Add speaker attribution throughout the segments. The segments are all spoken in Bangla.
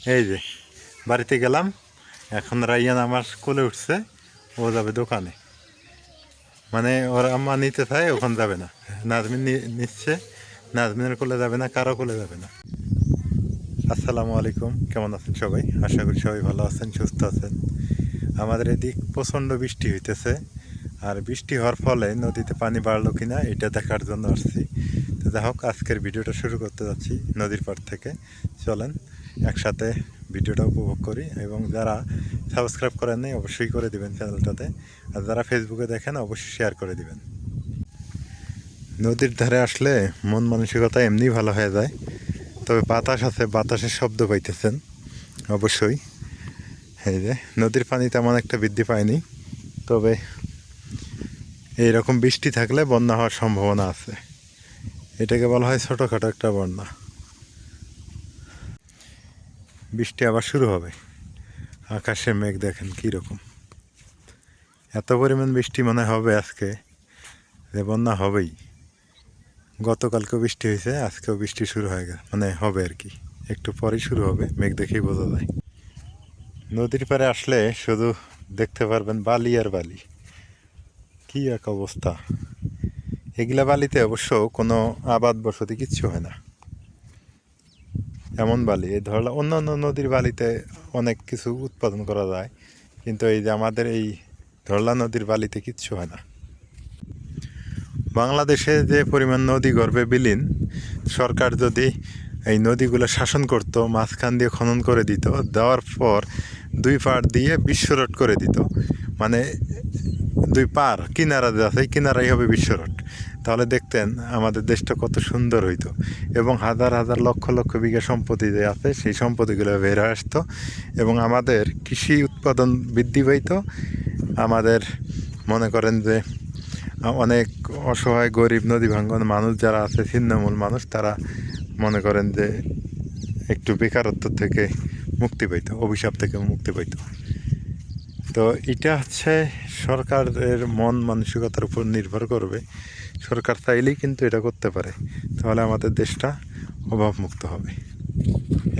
Speaker 1: এই যে বাড়িতে গেলাম, এখন রাইয়ান আমার কোলে উঠছে, ও যাবে দোকানে। মানে ওর আম্মা নিতে চায়, ওখানে যাবে না। নাজমিন নিচ্ছে, নাজমিনের কোলে যাবে না, কারো কোলে যাবে না। আসসালামু আলাইকুম, কেমন আছেন সবাই? আশা করি সবাই ভালো আছেন, সুস্থ আছেন। আমাদের এদিক প্রচণ্ড বৃষ্টি হইতেছে, আর বৃষ্টি হওয়ার ফলে নদীতে পানি বাড়লো কিনা এটা দেখার জন্য আসছি। তো যাই হোক, আজকের ভিডিওটা শুরু করতে যাচ্ছি নদীর পাড় থেকে। চলেন একসাথে ভিডিওটা উপভোগ করি, এবং যারা সাবস্ক্রাইব করেন নাই অবশ্যই করে দিবেন চ্যানেলটাতে, আর যারা ফেসবুকে দেখেন অবশ্যই শেয়ার করে দিবেন। নদীর ধারে আসলে মন মানসিকতা এমনি ভালো হয়ে যায়। তবে বাতাস আছে, বাতাসের শব্দ পাইতেছেন অবশ্যই। এই যে নদীর পানি তেমন একটা বৃদ্ধি পায়নি, তবে এইরকম বৃষ্টি থাকলে বন্যা হওয়ার সম্ভাবনা আছে। এটাকে বলা হয় ছোটোখাটো একটা বন্যা। বৃষ্টি আবার শুরু হবে, আকাশে মেঘ দেখেন কীরকম। এত পরিমাণ বৃষ্টি মনে হবে আজকে যে বন্যা হবেই। গতকালকেও বৃষ্টি হয়েছে, আজকেও বৃষ্টি শুরু হয়ে গেছে, মানে হবে আর কি, একটু পরেই শুরু হবে, মেঘ দেখেই বোঝা যায়। নদীর পাড়ে আসলে শুধু দেখতে পারবেন বালি আর বালি, কী এক অবস্থা। এগুলা বালিতে অবশ্য কোনো আবাদ বসতি কিচ্ছু হয় না, এমন বালি। এই ধরলা অন্য অন্য নদীর বালিতে অনেক কিছু উৎপাদন করা যায়, কিন্তু এই যে আমাদের এই ধরলা নদীর বালিতে কিচ্ছু হয় না। বাংলাদেশে যে পরিমাণ নদী গর্ভে বিলীন, সরকার যদি এই নদীগুলো শাসন করত, মাঝখান দিয়ে খনন করে দিত, দেওয়ার পর দুই পাড় দিয়ে বিশ্ব রোড করে দিত, মানে দুই পার কিনারা যে আছে, এই কিনারাই হবে বিশ্ব রোড, তাহলে দেখতেন আমাদের দেশটা কত সুন্দর হইতো। এবং হাজার হাজার লক্ষ লক্ষ বিঘা সম্পত্তি যে আছে, সেই সম্পত্তিগুলো বের হয়ে আসতো, এবং আমাদের কৃষি উৎপাদন বৃদ্ধি পাইতো। আমাদের মনে করেন যে অনেক অসহায় গরিব নদী ভাঙ্গন মানুষ যারা আছে, ছিন্নমূল মানুষ, তারা মনে করেন যে একটু বেকারত্ব থেকে মুক্তি পাইতো, অভিশাপ থেকে মুক্তি পাইতো। তো এটা হচ্ছে সরকারের মন মানসিকতার উপর নির্ভর করবে। সরকার চাইলেই কিন্তু এটা করতে পারে, তাহলে আমাদের দেশটা অভাবমুক্ত হবে।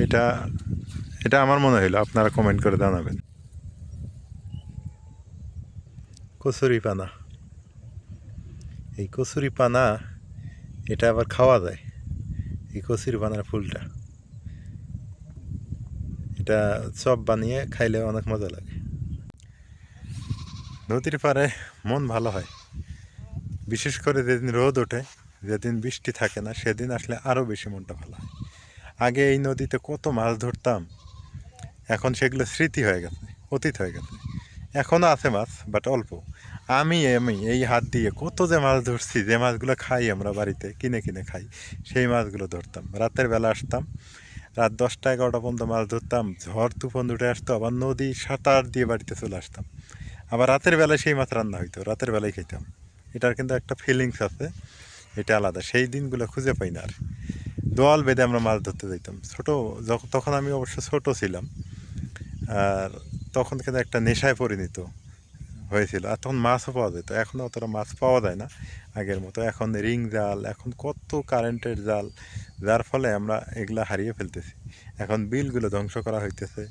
Speaker 1: এটা এটা আমার মনে হইলো, আপনারা কমেন্ট করে জানাবেন। কচুরি পানা, এই কচুরি পানা এটা আবার খাওয়া যায়। এই কচুরি পানার ফুলটা, এটা চপ বানিয়ে খাইলে অনেক মজা লাগে। নদীর পাড়ে মন ভালো হয়, বিশেষ করে যেদিন রোদ ওঠে, যেদিন বৃষ্টি থাকে না, সেদিন আসলে আরও বেশি মনটা ভালো হয়। আগে এই নদীতে কত মাছ ধরতাম, এখন সেগুলো স্মৃতি হয়ে গেছে, অতীত হয়ে গেছে। এখনও আছে মাছ, বাট অল্প। আমি আমি এই হাত দিয়ে কত যে মাছ ধরছি, যে মাছগুলো খাই আমরা বাড়িতে কিনে কিনে খাই, সেই মাছগুলো ধরতাম। রাতের বেলা আসতাম, রাত 10টা 11টা পর্যন্ত মাছ ধরতাম, ঝড় তুফান উঠে আসতো, আবার নদী সাঁতার দিয়ে বাড়িতে চলে আসতাম। আবার রাতের বেলায় সেই মাছ রান্না হইতো, রাতের বেলায় খেতাম। এটার কিন্তু একটা ফিলিংস আছে, এটা আলাদা। সেই দিনগুলো খুঁজে পাই না আর। দল বেঁধে আমরা মাছ ধরতে যাইতাম ছোটো, তখন আমি অবশ্য ছোট ছিলাম, আর তখন কিন্তু একটা নেশায় পরিণত হয়েছিল। আর তখন মাছও পাওয়া যেত, এখন অতটা মাছ পাওয়া যায় না আগের মতো। এখন রিং জাল, এখন কত কারেন্টের জাল, যার ফলে আমরা এগুলা হারিয়ে ফেলতেছি। এখন বিলগুলো ধ্বংস করা হইতেছে,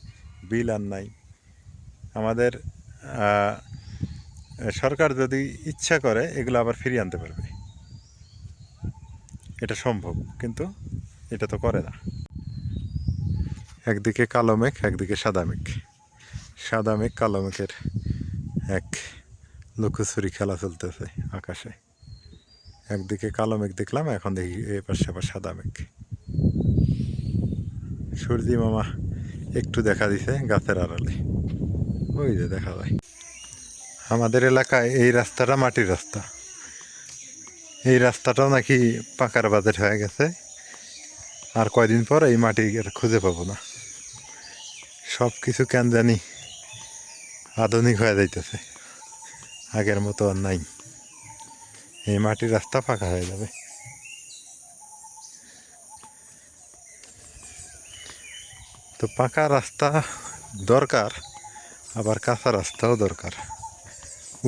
Speaker 1: বিল আর নাই আমাদের। সরকার যদি ইচ্ছা করে এগুলো আবার ফিরিয়ে আনতে পারবে, এটা সম্ভব, কিন্তু এটা তো করে না। একদিকে কালো মেঘ, একদিকে সাদা মেঘ। সাদা মেঘ কালো মেঘের এক লুকোচুরি খেলা চলতেছে আকাশে। একদিকে কালো মেঘ দেখলাম, এখন দেখি এ পাশে আবার সাদা মেঘ। সূর্যি মামা একটু দেখা দিছে গাছের আড়ালে, ওই যে দেখা যায়। আমাদের এলাকায় এই রাস্তাটা মাটির রাস্তা, এই রাস্তাটাও নাকি পাকার বাজেট হয়ে গেছে। আর কয়দিন পর এই মাটি আর খুঁজে পাবো না। সব কিছু কেন জানি আধুনিক হয়ে যাইতেছে, আগের মতো আর নাই। এই মাটির রাস্তা ফাঁকা হয়ে যাবে। তো পাকা রাস্তা দরকার, আবার কাঁচা রাস্তাও দরকার,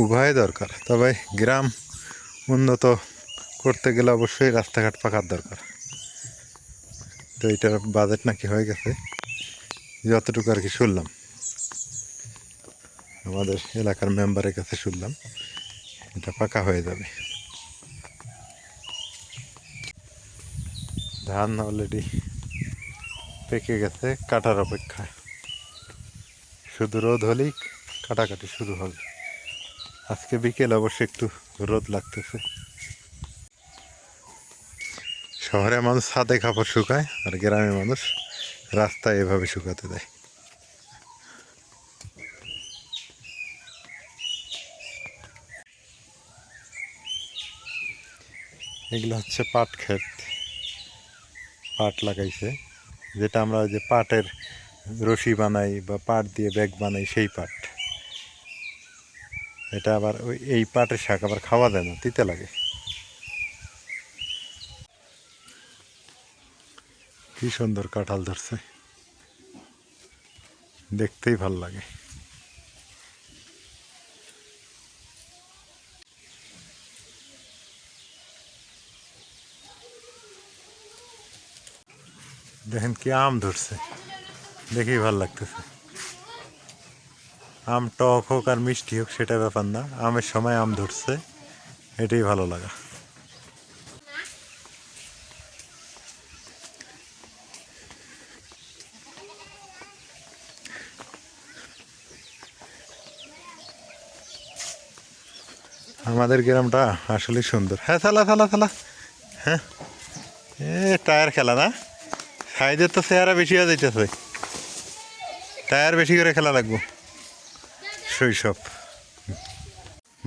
Speaker 1: উভয় দরকার। তবে গ্রাম উন্নত করতে গেলে অবশ্যই রাস্তাঘাট পাকার দরকার। তো এটার বাজেট নাকি হয়ে গেছে, যতটুকু আর কি শুনলাম, আমাদের এলাকার মেম্বারের কাছে শুনলাম এটা পাকা হয়ে যাবে। ধান অলরেডি পেকে গেছে, কাটার অপেক্ষায়, শুধু রোদ হলেই কাটাকাটি শুরু হবে। আজকে বিকেল অবশ্যই একটু রোদ লাগতেছে। শহরে মানুষ ছাদে কাপড় শুকায়, আর গ্রামের মানুষ রাস্তায় এভাবে শুকাতে দেয়। এগুলো হচ্ছে পাট ক্ষেত, পাট লাগাইছে, যেটা আমরা ওই যে পাটের রশি বানাই বা পাট দিয়ে ব্যাগ বানাই সেই পাট। এটা আবার ওই এই পাটের শাক আবার খাওয়া যায় না, তিতে লাগে। কি সুন্দর কাঁঠাল ধরছে, দেখতেই ভাল লাগে। দেখেন কি আম ধরছে, দেখেই ভাল লাগতেছে। আম টক হোক আর মিষ্টি হোক সেটা ব্যাপার না, আমের সময় আম ধরছে, এটাই ভালো লাগা। আমাদের গ্রামটা আসলে সুন্দর। হ্যাঁ, থালা থালা থালা। হ্যাঁ, এ টায়ার খেলা না, সাইজের তো চেহারা বেশি হয়ে যাইতেছে, টায়ার বেশি করে খেলা লাগবো। শৈশব।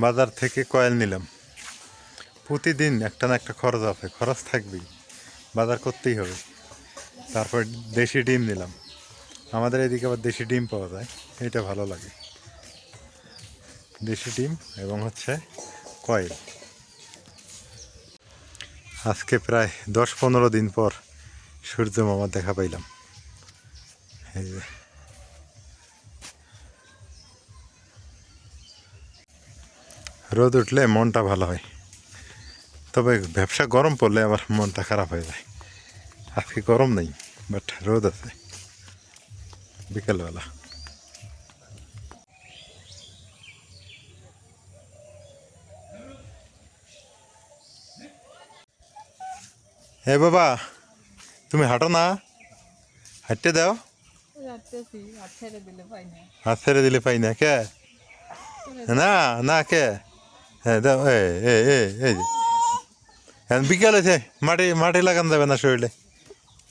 Speaker 1: বাজার থেকে কয়েল নিলাম, প্রতিদিন একটা না একটা খরচ আছে, খরচ থাকবেই, বাজার করতেই হবে। তারপর দেশি ডিম নিলাম, আমাদের এদিকে আবার দেশি ডিম পাওয়া যায়, এটা ভালো লাগে। দেশি ডিম এবং হচ্ছে কয়েল। আজকে প্রায় 10-15 দিন পর সূর্য মামার দেখা পাইলাম। এই যে রোদ উঠলে মনটা ভালো হয়, তবে ব্যবসা গরম পড়লে আবার মনটা খারাপ হয়ে যায়। আজকে গরম নেই, বাট রোদ আছে বিকেলবেলা। হে বাবা, তুমি হাঁটো না, হাঁটতে দাও। হাত ছেড়ে দিলে পাই না কে, না না কে, হ্যাঁ দাও। এই যে এখন বিকেল হয়েছে, মাটি মাটি লাগান যাবে না শরীরে।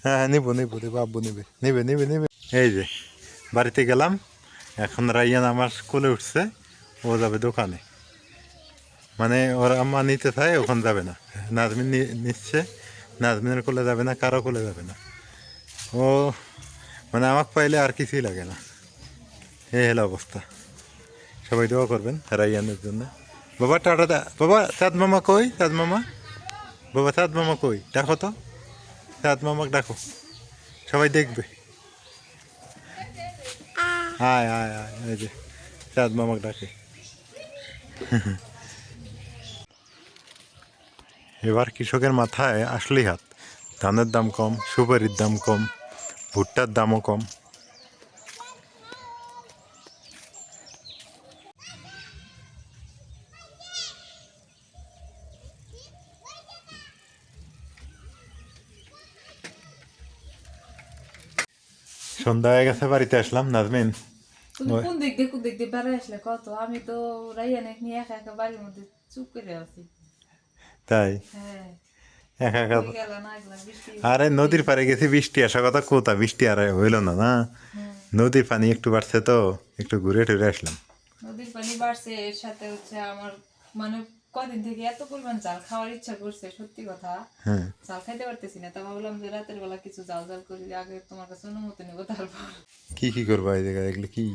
Speaker 1: হ্যাঁ হ্যাঁ, নিবো নিবো নিবো, আব্বু নিবে নিবে নিবে নিবে। এই যে বাড়িতে গেলাম, এখন রাইয়ান আমার কোলে উঠছে, ও যাবে দোকানে, মানে ওর আম্মা নিতে চায়, ওখানে যাবে না। নাজমিন নিচ্ছে, নাজমিনের কোলে যাবে না, কারো কোলে যাবে না। ও মানে আমাকে পাইলে আর কিছুই লাগে না, এই হলো অবস্থা। সবাই দোয়া করবেন রাইয়ানের জন্য। বাবা টাটা দা, বাবা চাঁদ মামা কই, চাঁদ মামা, বাবা চাঁদ মামা কই, দেখো তো, চাঁদ মামাকে ডাকো, সবাই দেখবে। আয় আয় আয়, এই যে চাঁদ মামাকে ডাকে। এবার কৃষকের মাথায় আসলেই হাত, ধানের দাম কম, সুপারির দাম কম, ভুট্টার দামও কম। সন্ধ্যা হয়ে গেছে, বাড়িতে আসলাম। নাজমিন
Speaker 2: তুমি কোন দিক দিয়ে বেড়াই আসলে কত, আমি তো রাইয়ানে নিয়ে একা একা বাড়ির মধ্যে চুপ করে আছি।
Speaker 1: তাই
Speaker 2: হ্যাঁ,
Speaker 1: একা একা।
Speaker 2: কই গেল না, একলা বৃষ্টি
Speaker 1: আরে নদীর পাড়ে গেছি, বৃষ্টি আসার কথা কোথা, বৃষ্টি আর হইল না না।
Speaker 2: হুম,
Speaker 1: নদীর পানি একটু বাড়ছে তো একটু ঘুরে টুরে আসলাম।
Speaker 2: নদীর পানি বাড়ছে, এর সাথে হচ্ছে আমার মানে কদিন থেকে এত পরিমাণ জাল খাওয়ার ইচ্ছা করছে, সত্যি কথা।
Speaker 1: হ্যাঁ,
Speaker 2: জাল খাইতে পারতেছি না, তা ভাবলাম যে রাতের বেলা কিছু জাল জাল করি, আগে তোমার কাছে অনুমতি নেবো। তারপর
Speaker 1: কি কি করবো এই জায়গায়, এগুলো কি,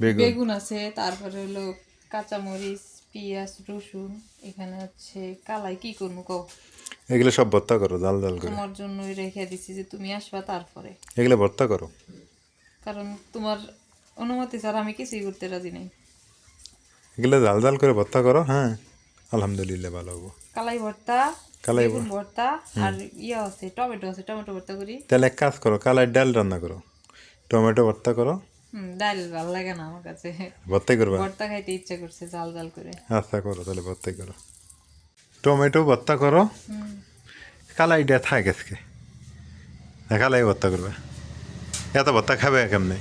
Speaker 1: বেগুন?
Speaker 2: বেগুন আছে, তারপরে হলো কাঁচামরিচ, পেঁয়াজ, রসুন, এখানে হচ্ছে কালাই, কি করবো কও?
Speaker 1: এগুলো সব ভর্তা করো জাল জাল করে,
Speaker 2: তোমার জন্যই রেখে দিছি যে তুমি আসবা তারপরে,
Speaker 1: এগুলো ভর্তা করো।
Speaker 2: কারণ তোমার অনুমতি ছাড়া আমি কিছুই করতে রাজি নেই।
Speaker 1: এগুলো জাল জাল করে ভর্তা করো, হ্যাঁ আলহামদুলিল্লাহ ভালো হবো।
Speaker 2: কালাই ভর্তা,
Speaker 1: কালাই
Speaker 2: বেগুন ভর্তা, আর ইয়ে আছে টমেটো আছে, টমেটো ভর্তা করি।
Speaker 1: তাহলে এক কাজ করো, কালাই ডাল রান্না করো, টমেটো ভর্তা করো,
Speaker 2: ডাল ভালো লাগে না আমার কাছে,
Speaker 1: ভর্তাই করবা?
Speaker 2: ভর্তা খাইতে ইচ্ছা করছে জাল জাল করে।
Speaker 1: আচ্ছা করো তাহলে, ভর্তাই করো। টমেটো ভর্তা করো,
Speaker 2: হুম,
Speaker 1: কালাইটা থাক আজকে, কালাই ভর্তা করবে। এত ভর্তা খাবে কেমনে?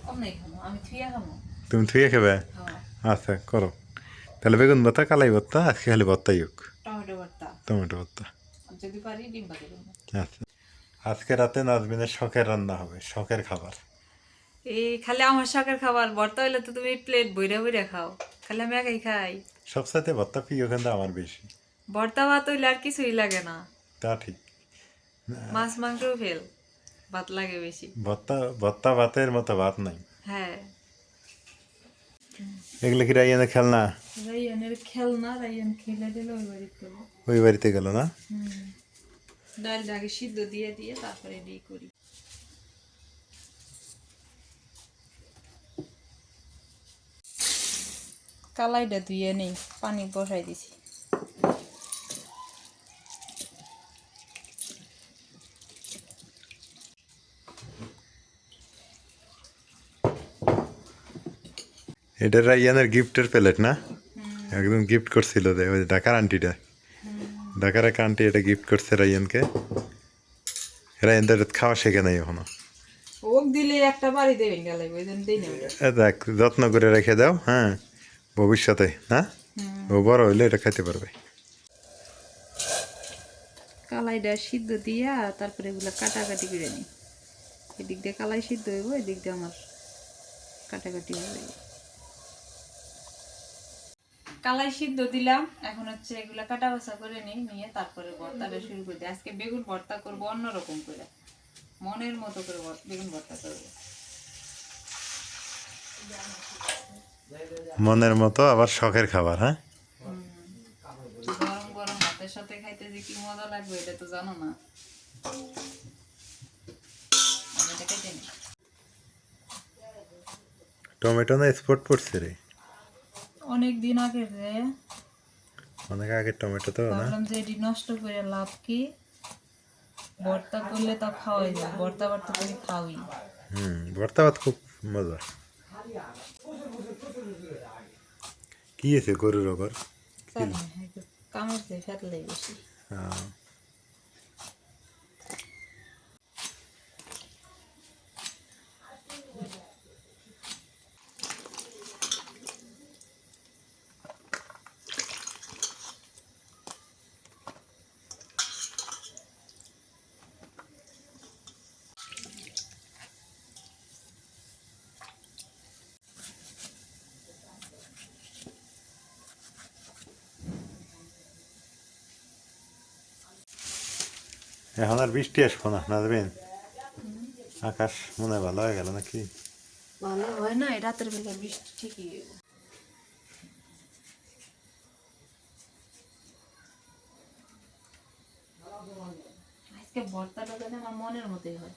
Speaker 2: অমনি খামো, আমি থুইয়া খামো।
Speaker 1: তুমি থুয়ে খাবে?
Speaker 2: হ্যাঁ,
Speaker 1: আচ্ছা করো তাহলে, বেগুন ভর্তা, কালাই ভর্তা, আজকে খালি ভর্তাই হোক,
Speaker 2: টমেটো ভর্তা,
Speaker 1: টমেটো ভর্তা।
Speaker 2: আর যদি পারি ডিম ভাজি করবো।
Speaker 1: আচ্ছা, আজকে রাতে নাজমিনের শখের রান্না হবে, শখের খাবার।
Speaker 2: এই খালি আমার শখের খাবার, ভর্তা হইলে তো তুমি প্লেট বইরা বইরা খাও, খালি আমি একাই খাই।
Speaker 1: সবসাথে ভর্তা প্রিয় কিন্তু আমার বেশি।
Speaker 2: ভর্তা ভাত হইলে আর কিছুই লাগে না,
Speaker 1: তা ঠিক।
Speaker 2: মাছ মাংসও ফেল, ভাত লাগে বেশি।
Speaker 1: ভর্তা, ভর্তা ভাতের মতো ভাত নাই।
Speaker 2: হ্যাঁ,
Speaker 1: এগুলো কি রাইয়ানের খেলনা?
Speaker 2: রাইয়ানের খেলনা, রাইয়ান খেলে দিলে ওই বাড়ি করবো।
Speaker 1: ওই বাড়িতে গেল না?
Speaker 2: ডালটা আগে সিদ্ধ দিয়ে দিয়ে তারপরে রেডি করি। কালাইটা ধুয়ে নেই, পানি বসাই দিছি।
Speaker 1: এটা রাইয়ানের গিফটের প্লেট না? একদম গিফট করছিল, ওই ঢাকার আন্টিটা, ঢাকার এক আন্টি এটা গিফট করছে রাইয়ানকে। রাইয়ান তো এটা খাওয়া শেখে নাই এখনো।
Speaker 2: ওক দিলে একটা বাড়ি দেবেন গেলে, ওই জন্য দিই না ওটা।
Speaker 1: দেখ, যত্ন করে রেখে দাও, হ্যাঁ, ভবিষ্যতে, হ্যাঁ, ও বড় হইলে এটা খাইতে পারবে।
Speaker 2: কালাইটা সিদ্ধ দিয়া তারপরে এগুলো কাটাকাটি করে নিই। এদিক দিয়ে কালাই সিদ্ধ হইব, এদিক দিয়ে আমার কাটাকাটি হবে। কালাই সিদ্ধ দিলাম, এখন হচ্ছে এগুলা কাটা বাছা করে নিই, নিয়ে তারপরে ভর্তাটা শুরু করে দিই। আজকে বেগুন ভর্তা করবো অন্যরকম করে, মনের মতো করে বেগুন ভর্তা করবো।
Speaker 1: মনের মতো আবার শখের খাবার, হ্যাঁ।
Speaker 2: গরম গরম ভাতের সাথে খাইতে যে কি মজা লাগবে এটা তো জানো না। আমি এটা খাইতে নি।
Speaker 1: টমেটো না স্পট পড়ছে রে,
Speaker 2: অনেক দিন আগে যে
Speaker 1: অনেক আগে টমেটো তো না।
Speaker 2: ভাবলাম যে এটি নষ্ট করে লাভ কি, ভর্তা করলে তো খাওয়াই যায়, ভর্তা ভর্তা করে খাওয়াই।
Speaker 1: ভর্তা ভাত খুব মজা। কি আছে গরুর ওপর?
Speaker 2: কামের চেয়ে ফেটলে বেশি।
Speaker 1: এখন আর বৃষ্টি আসবো না, নাজবেন? আকাশ মনে হয় ভালো হয়ে গেল নাকি?
Speaker 2: ভালো হয় না, রাতের বেলা বৃষ্টি ঠিকই হইব। আজকে ভর্তাটা যেন আমার মনের মতোই হয়।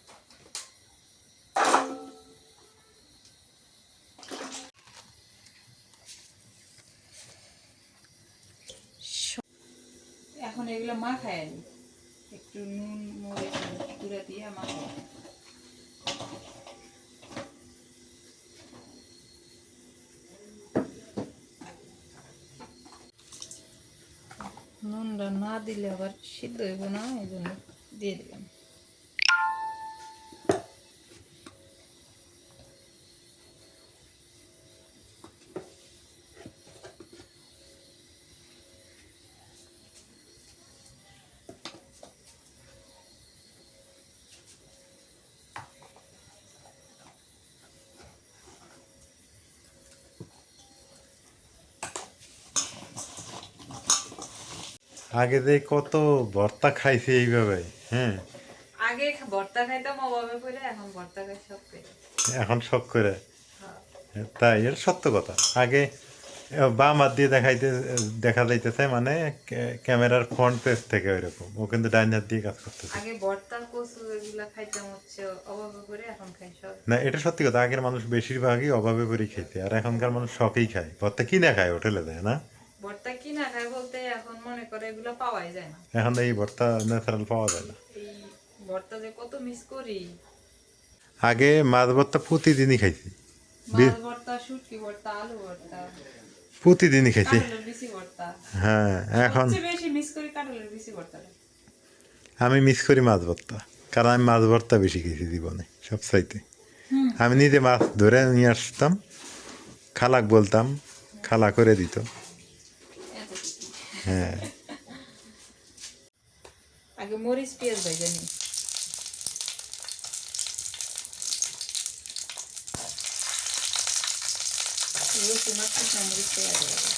Speaker 2: এখন এগুলো মাখায় আনি, একটু নুন মরিচ গুঁড়া দিয়ে মাখায়। নুনটা না দিলে আবার সিদ্ধ হইব না, এই জন্য দিয়ে দিলাম।
Speaker 1: আগে যে কত ভর্তা খাইছি এইভাবে, হ্যাঁ।
Speaker 2: আগে ভর্তা খাইতাম অভাবে পড়ে, এখন ভর্তা খাই সব করে।
Speaker 1: এখন শখ করে, তাই এটা সত্য কথা। আগে বাম হাত দিয়ে দেখা যাইতেছে, মানে ক্যামেরার ফ্রন্ট পেজ থেকে ওইরকম, ও কিন্তু ডাইন হাত দিয়ে কাজ করতেছে।
Speaker 2: আগে ভর্তা কচু এগুলা খাইতাম হচ্ছে অভাবে পড়ে, এখন খাই সব।
Speaker 1: না, এটা সত্যি কথা, আগের মানুষ বেশিরভাগই অভাবে পড়েই খেতে, আর এখনকার মানুষ শখেই খায়, ভর্তা কিনে খায় হোটেলে দেয় না।
Speaker 2: ভর্তা কিনা খাই বলতে এখন মনে করে এগুলো পাওয়াই যায় না।
Speaker 1: এখন এই ভর্তা ন্যাচারাল পাওয়া যায় না।
Speaker 2: এই ভর্তা যে কত মিস করি।
Speaker 1: আগে মাছ ভর্তা প্রতিদিনই খাইছি,
Speaker 2: মাছ ভর্তা, শুটকি ভর্তা, আলু ভর্তা,
Speaker 1: প্রতিদিনই খাইছি।
Speaker 2: কাঁঠালের বিচি ভর্তা।
Speaker 1: হ্যাঁ, এখন
Speaker 2: সবচেয়ে বেশি মিস করি কাঁঠালের বিচি ভর্তাটা।
Speaker 1: আমি মিস করি মাছ ভর্তা, কারণ আমি মাছ ভর্তা বেশি খেয়েছি জীবনে সব চাইতে।
Speaker 2: হুম।
Speaker 1: আমি নিজে মাছ ধরে নিয়ে আসতাম, খালাক বলতাম, খালা করে দিত।
Speaker 2: এত কিছু।
Speaker 1: হ্যাঁ,
Speaker 2: আগে মরিচ পেঁয়াজ ভেজে নিই। রসুন আর শুকনো মরিচ পেঁয়াজ ভেজে।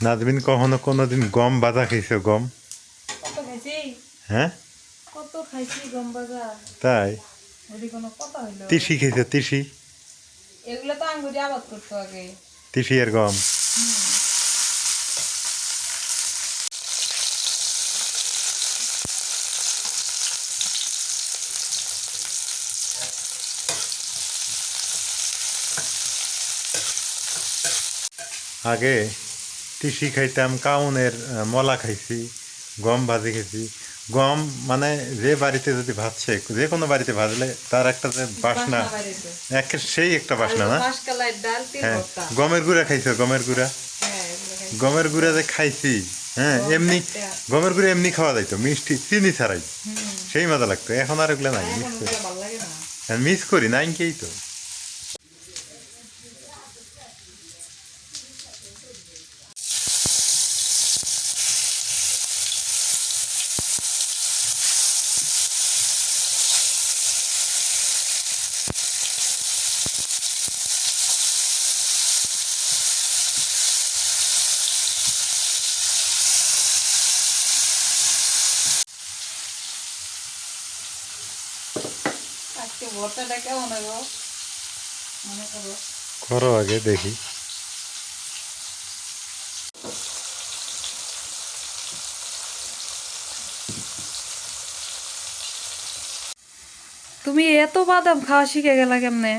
Speaker 1: নাজমিন কখনো কোনোদিন গম বাজা খেয়েছো? গম?
Speaker 2: কত খাইছি,
Speaker 1: হ্যাঁ,
Speaker 2: কত খাইছি গম ভাজা।
Speaker 1: তাই?
Speaker 2: ওদি কোনো কথা হইলো?
Speaker 1: তিসি খেয়েছো? তিসি,
Speaker 2: এগুলো তো আঙ্গুরি আবাদ করতো আগে।
Speaker 1: তিসি আর গম। আগে তিসি খাইতাম, কাউনের মলা খাইছি, গম ভাজি খেয়েছি। গম মানে যে বাড়িতে যদি ভাজছে, যে কোনো বাড়িতে ভাজলে তার একটা যে বাসনা, সেই একটা বাসনা না?
Speaker 2: মাসকালাই ডাল, তিল
Speaker 1: হ্যাঁ,
Speaker 2: ভর্তা।
Speaker 1: গমের গুঁড়া খাইছো? গমের গুঁড়া,
Speaker 2: হ্যাঁ, এগুলো খাইছি।
Speaker 1: গমের গুঁড়া যে খাইছি, হ্যাঁ,
Speaker 2: গম
Speaker 1: এমনি
Speaker 2: কাটটা।
Speaker 1: গমের গুঁড়া এমনি খাওয়া যাইতো, মিষ্টি চিনি ছাড়াই,
Speaker 2: হুম।
Speaker 1: সেই মজা লাগতো। এখন আর এগুলো নাই,
Speaker 2: এখন ওগুলো ভালো লাগে না।
Speaker 1: মিস করি নাই কেই তো।
Speaker 2: আজকে ভর্তাটা কেমন হলো মনে করো?
Speaker 1: করো আগে দেখি।
Speaker 2: তুমি এত বাদাম খাওয়া শিখে গেলা কেমনে?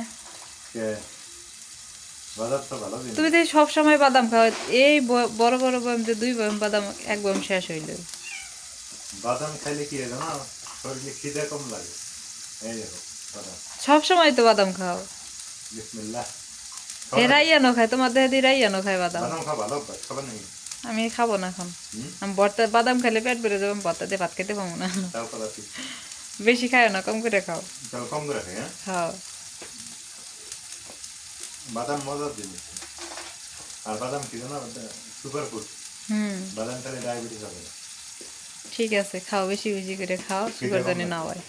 Speaker 2: তুমি তো সব সময় বাদাম খাও, এই বড় বড় বয়ম যে 2 বয়ম বাদাম, 1 বয়ম শেষ হইল।
Speaker 1: বাদাম খাইলে কি হয় জানো? শরীরে খিদে কম লাগে। এই দেখো বাদাম,
Speaker 2: সব সময় তো বাদাম খাও।
Speaker 1: বিসমিল্লাহ।
Speaker 2: এ রাইয়ানো খায়, তোমার দেহে দিয়ে রাইয়ানো খায় বাদাম।
Speaker 1: বাদাম খাওয়া ভালো অভ্যাস, খাবার নাকি?
Speaker 2: আমি খাবো না এখন।
Speaker 1: হুম?
Speaker 2: আমি ভর্তা বাদাম খেলে পেট ভরে যাবো, ভর্তা দিয়ে ভাত খেতে পাবো না।
Speaker 1: তাও কথা ঠিক।
Speaker 2: বেশি খায় না, কম করে খাও।
Speaker 1: তাও কম করে খাই, হ্যাঁ?
Speaker 2: খাও।
Speaker 1: বাদাম মজার জিনিস। আর বাদাম কি জানো? Super food.
Speaker 2: হুম,
Speaker 1: বাদাম খেলে ডায়াবেটিস হবে না।
Speaker 2: ঠিক আছে, খাও, বেশি বেশি করে খাও, সুগার জানি না হয়।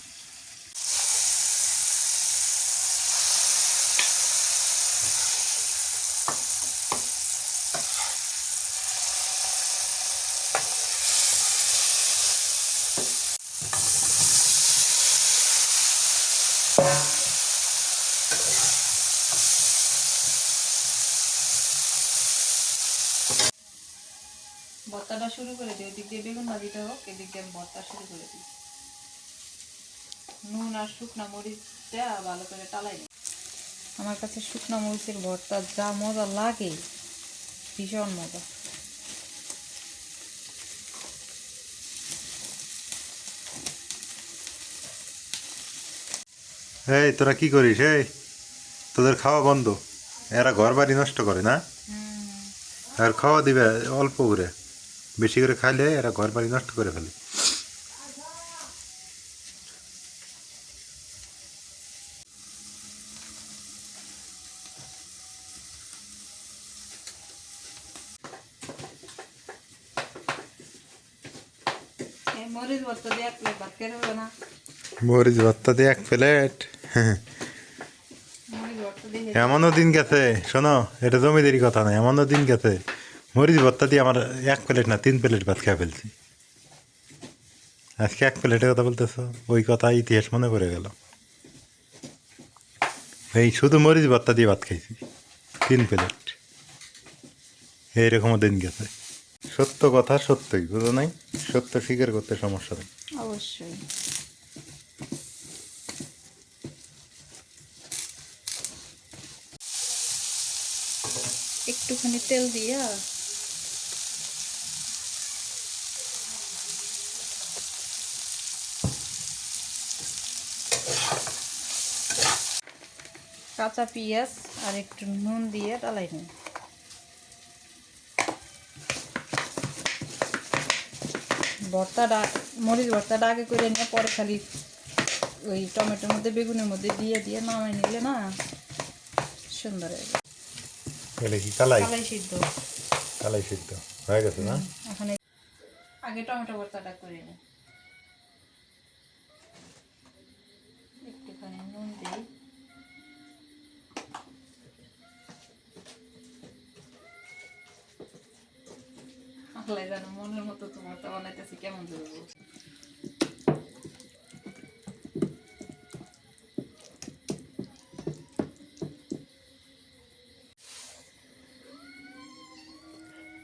Speaker 2: ভর্তাটা শুরু করে দিই, ওদিক দিয়ে বেগুন ভাজিটা হোক, এদিক দিয়ে আমি ভর্তা শুরু করে দিই। নুন আর শুকনা মরিচটা ভালো করে টালাই দিই। আমার কাছে শুকনা মরিচের ভর্তা যা মজা লাগে, ভীষণ মজা।
Speaker 1: এই তোরা কি করিস? এই তোদের খাওয়া বন্ধ, এরা ঘর বাড়ি নষ্ট করে না। আর খাওয়া দিবে অল্প করে, বেশি করে খাইলে এরা ঘর বাড়ি নষ্ট করে ফেলে।
Speaker 2: এই মরিচ ভর্তা দিয়ে 1 প্লেট ভাত খেতে হবে না?
Speaker 1: মরিচ ভর্তা দিয়ে 1 প্লেট?
Speaker 2: মরিচ ভর্তা দিয়ে
Speaker 1: এমনও দিন গেছে, শোনো, এটা জমিদারি কথা না, এমনও দিন গেছে মরিচ ভর্তা দিয়ে আমার 1 প্লেট না 3 প্লেট ভাত খেয়ে ফেলছি। আজকে 1 প্লেটের কথা বলতেছ, ওই কথা ইতিহাস মনে পড়ে গেল। এই শুধু মরিচ ভর্তা দিয়ে ভাত খাইছি 3 প্লেট। এইরকমও দিন গেছে। সত্য কথা সত্যই, বুঝো নাই? সত্য স্বীকার করতে সমস্যা নেই।
Speaker 2: অবশ্যই। একটুখানি তেল দিয়ে কাঁচা পেঁয়াজ আর একটু নুন দিয়ে ডালাই নিন। ভর্তাটা মরিচ ভর্তাটা আগে করে নিয়ে পরে খালি ওই টমেটোর মধ্যে বেগুনের মধ্যে দিয়ে দিয়ে নামাই নিলে না সুন্দর হয়ে যায়।
Speaker 1: এলে কি কালাই
Speaker 2: কালাই সিদ্ধ।
Speaker 1: কালাই সিদ্ধ হয়ে গেছে না?
Speaker 2: এখন আগে টমেটো ভর্তাটা করে নিই। একটুখানি নুন দিই। আল্লাহ জানো মনের মতো তোমার তো বানাইতেছি কেমন ধরবো।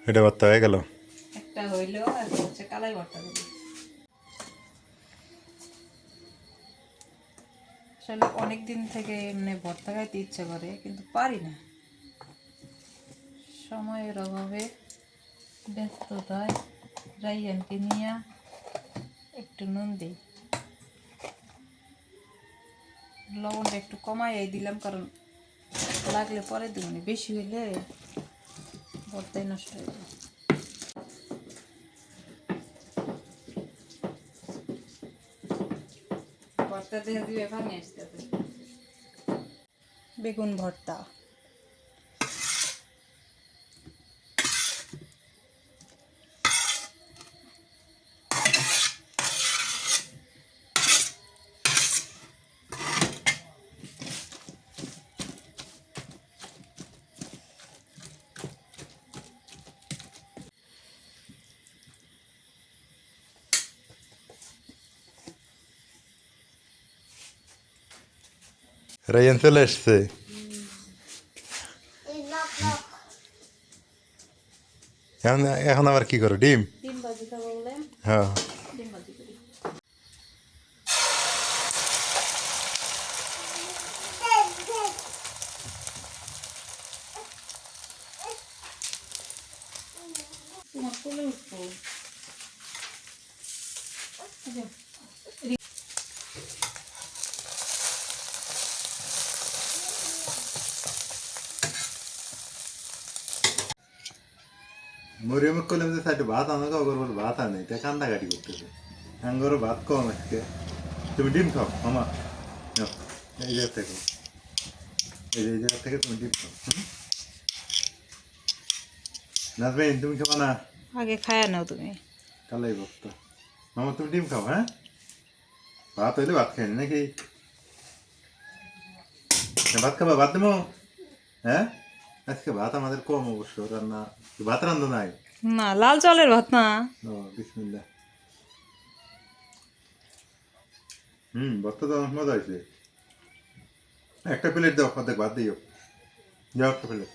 Speaker 1: এটা ভর্তা হয়ে গেল।
Speaker 2: একটা হইলো আর হচ্ছে কালাই ভর্তা দেবো। আসলে অনেক দিন থেকে এমনি ভর্তা খাইতে ইচ্ছে করে কিন্তু পারি না, সময়ের অভাবে ব্যস্ততায়। রাইয়ানকে নিয়ে একটু নুন দিই, লবণটা একটু কমাই দিলাম কারণ লাগলে পরে দিবনি, বেশি হইলে ভর্তাই নষ্ট হয়ে যায়। ভর্তা দিয়ে দিবে ভাঙে আসতে বেগুন ভর্তা।
Speaker 1: রায়ান চলে এসছে। এখন এখন আবার কি করো? ডিম?
Speaker 2: ডিম ভাজি খাবো বলে
Speaker 1: হ্যাঁ।
Speaker 2: ডিম ভাজি করি। তোমার কোলে উঠবো।
Speaker 1: মরিয়মে কইলাম যে সাইডে ভাত আনো, তো বলে ভাত আনে, তাই কান্দাকাটি করতেছে। আঙ্গরও ভাত কম আজকে। তুমি ডিম খাও মামা, নাও, এই জায়গা থেকে, এই জায়গা থেকে তুমি ডিম খাও। নাজমিন তুমি খাবা না?
Speaker 2: আগে খায়া নাও তুমি।
Speaker 1: কালাই ভর্তা। মামা তুমি ডিম খাও, হ্যাঁ? ভাত হইলে ভাত খাইনি নাকি? ভাত খাবা? ভাত দেবো? হ্যাঁ, আজকে ভাত আমাদের কম অবশ্য রান্না। ভাত রান্ধো নাই?
Speaker 2: না, লাল চালের ভাত না।
Speaker 1: ও বিসমিল্লাহ। ভর্তা তো অনেক মজা হয়েছে। একটা প্লেট দাও, অর্ধেক ভাত দিও। যাও একটা প্লেট।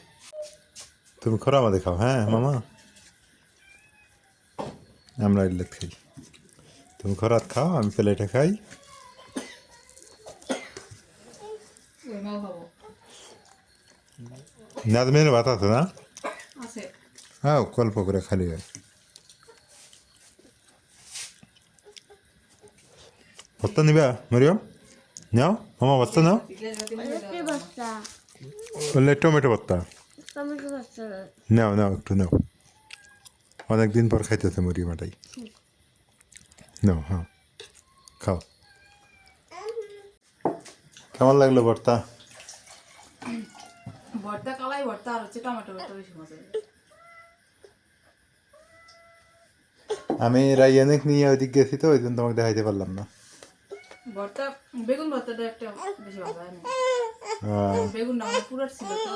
Speaker 1: তুমি খরা আমাদের খাও, হ্যাঁ মামা? আমরা ইল্লেট খাই, তুমি খরাত খাও, আমি প্লেটে খাই। নাজমিনের ভাত আছে না?
Speaker 2: আছে।
Speaker 1: হ্যাঁ, গল্প করে খালি হয়। ভর্তা নিবা মরিয়ম? নাও মামা, ভর্তা নাও। বললে টমেটো ভর্তা নাও, নাও একটু নাও। অনেকদিন পর খাইতেছে মরিয়ম এটাই। নাও, হ্যাঁ খাও। কেমন লাগলো ভর্তা?
Speaker 2: ভর্তা কালাই ভর্তা আর হচ্ছে টমেটো ভর্তা বেশি মজা লাগে।
Speaker 1: আমি রাইয়ানিক নিয়ে ওইদিক গেছি তো, ওই জন্য তোমাকে দেখাইতে পারলাম না।
Speaker 2: ভর্তা বেগুন ভর্তাটা একটা বেশি ভালো হয় না। বেগুনটা আমার পুরো ছিল তো।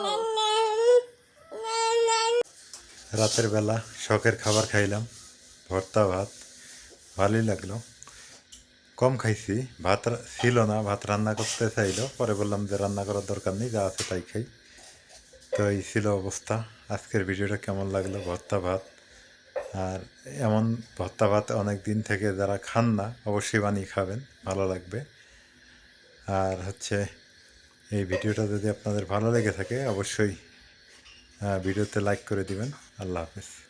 Speaker 1: রাতের বেলা শখের খাবার খাইলাম, ভর্তা ভাত, ভালোই লাগলো। কম খাইছি, ভাত ছিল না, ভাত রান্না করতে চাইলো, পরে বললাম যে রান্না করার দরকার নেই, যা আছে তাই খাই। তো এই ছিল অবস্থা। আজকের ভিডিওটা কেমন লাগলো? ভর্তা ভাত, আর এমন ভর্তা ভাত অনেক দিন থেকে যারা খান না অবশ্যই বানিয়ে খাবেন, ভালো লাগবে। আর হচ্ছে এই ভিডিওটা যদি আপনাদের ভালো লেগে থাকে অবশ্যই ভিডিওতে লাইক করে দিবেন। আল্লাহ হাফেজ।